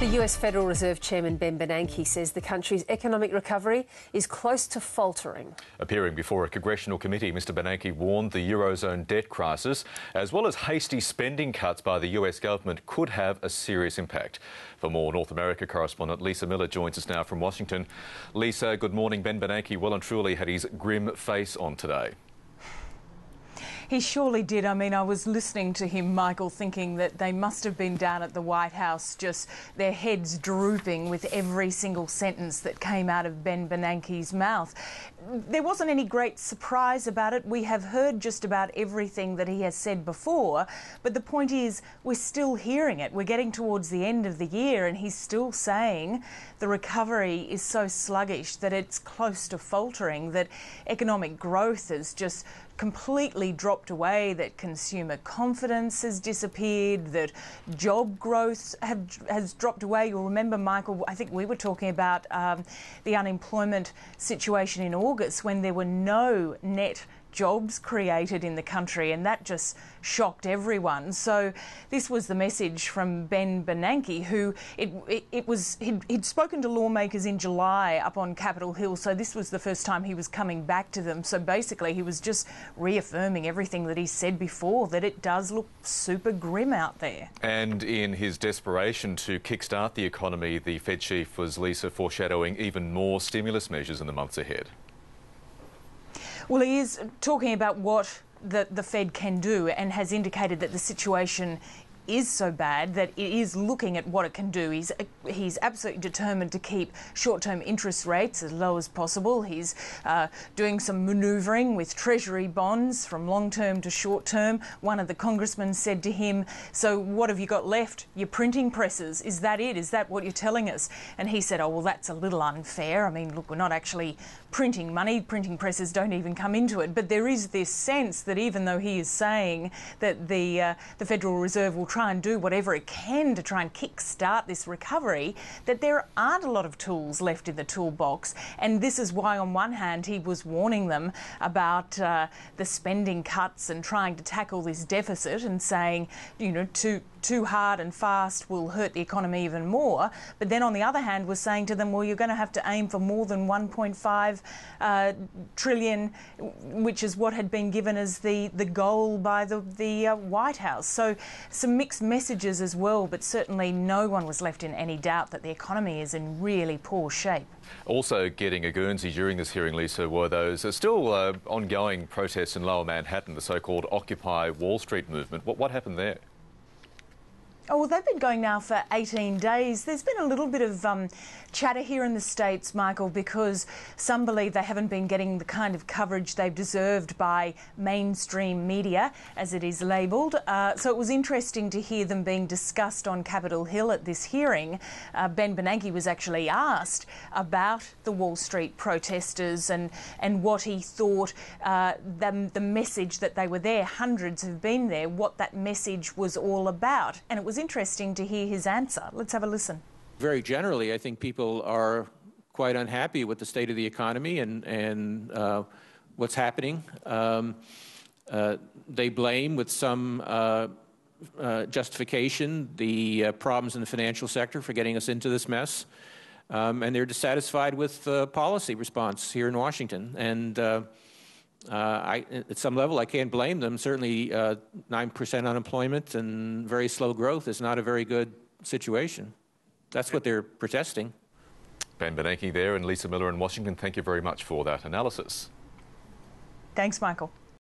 The US Federal Reserve Chairman Ben Bernanke says the country's economic recovery is close to faltering. Appearing before a congressional committee, Mr Bernanke warned the Eurozone debt crisis, as well as hasty spending cuts by the US government, could have a serious impact. For more, North America correspondent Lisa Miller joins us now from Washington. Lisa, good morning. Ben Bernanke well and truly had his grim face on today. He surely did. I mean, I was listening to him, Michael, thinking that they must have been down at the White House, just their heads drooping with every single sentence that came out of Ben Bernanke's mouth. There wasn't any great surprise about it. We have heard just about everything that he has said before, but the point is we're still hearing it. We're getting towards the end of the year and he's still saying the recovery is so sluggish that it's close to faltering, that economic growth is just completely dropped away, that consumer confidence has disappeared, that job growth has dropped away. You'll remember, Michael, I think we were talking about the unemployment situation in August when there were no net jobs created in the country, and that just shocked everyone. So this was the message from Ben Bernanke, who he'd spoken to lawmakers in July up on Capitol Hill, so this was the first time he was coming back to them. So basically he was just reaffirming everything that he said before, that it does look super grim out there. And in his desperation to kickstart the economy, the Fed chief was, Lisa, foreshadowing even more stimulus measures in the months ahead. Well, he is talking about what the Fed can do and has indicated that the situation is so bad that it is looking at what it can do. He's absolutely determined to keep short-term interest rates as low as possible. He's doing some manoeuvring with Treasury bonds from long-term to short-term. One of the congressmen said to him, "So what have you got left? Your printing presses. Is that it? Is that what you're telling us?" And he said, "Oh, well, that's a little unfair. I mean, look, we're not actually printing money. Printing presses don't even come into it." But there is this sense that even though he is saying that the Federal Reserve will try and do whatever it can to try and kick-start this recovery, that there aren't a lot of tools left in the toolbox. And this is why, on one hand, he was warning them about the spending cuts and trying to tackle this deficit and saying, you know, too hard and fast will hurt the economy even more. But then on the other hand was saying to them, well, you're going to have to aim for more than 1.5 trillion, which is what had been given as the goal by the White House. So some mixed messages as well, but certainly no one was left in any doubt that the economy is in really poor shape. Also getting a Guernsey during this hearing, Lisa, were those still ongoing protests in Lower Manhattan, the so-called Occupy Wall Street movement. What happened there? Oh, well, they've been going now for 18 days. There's been a little bit of chatter here in the States, Michael, because some believe they haven't been getting the kind of coverage they've deserved by mainstream media, as it is labelled. So it was interesting to hear them being discussed on Capitol Hill at this hearing. Ben Bernanke was actually asked about the Wall Street protesters and what he thought the message that they were there, hundreds have been there, what that message was all about. And it was interesting to hear his answer. Let's have a listen. Very generally, I think people are quite unhappy with the state of the economy and what's happening. They blame, with some justification, the problems in the financial sector for getting us into this mess. And they're dissatisfied with the policy response here in Washington. And at some level, I can't blame them. Certainly 9% unemployment and very slow growth is not a very good situation. That's what they're protesting. Ben Bernanke there and Lisa Miller in Washington, thank you very much for that analysis. Thanks, Michael.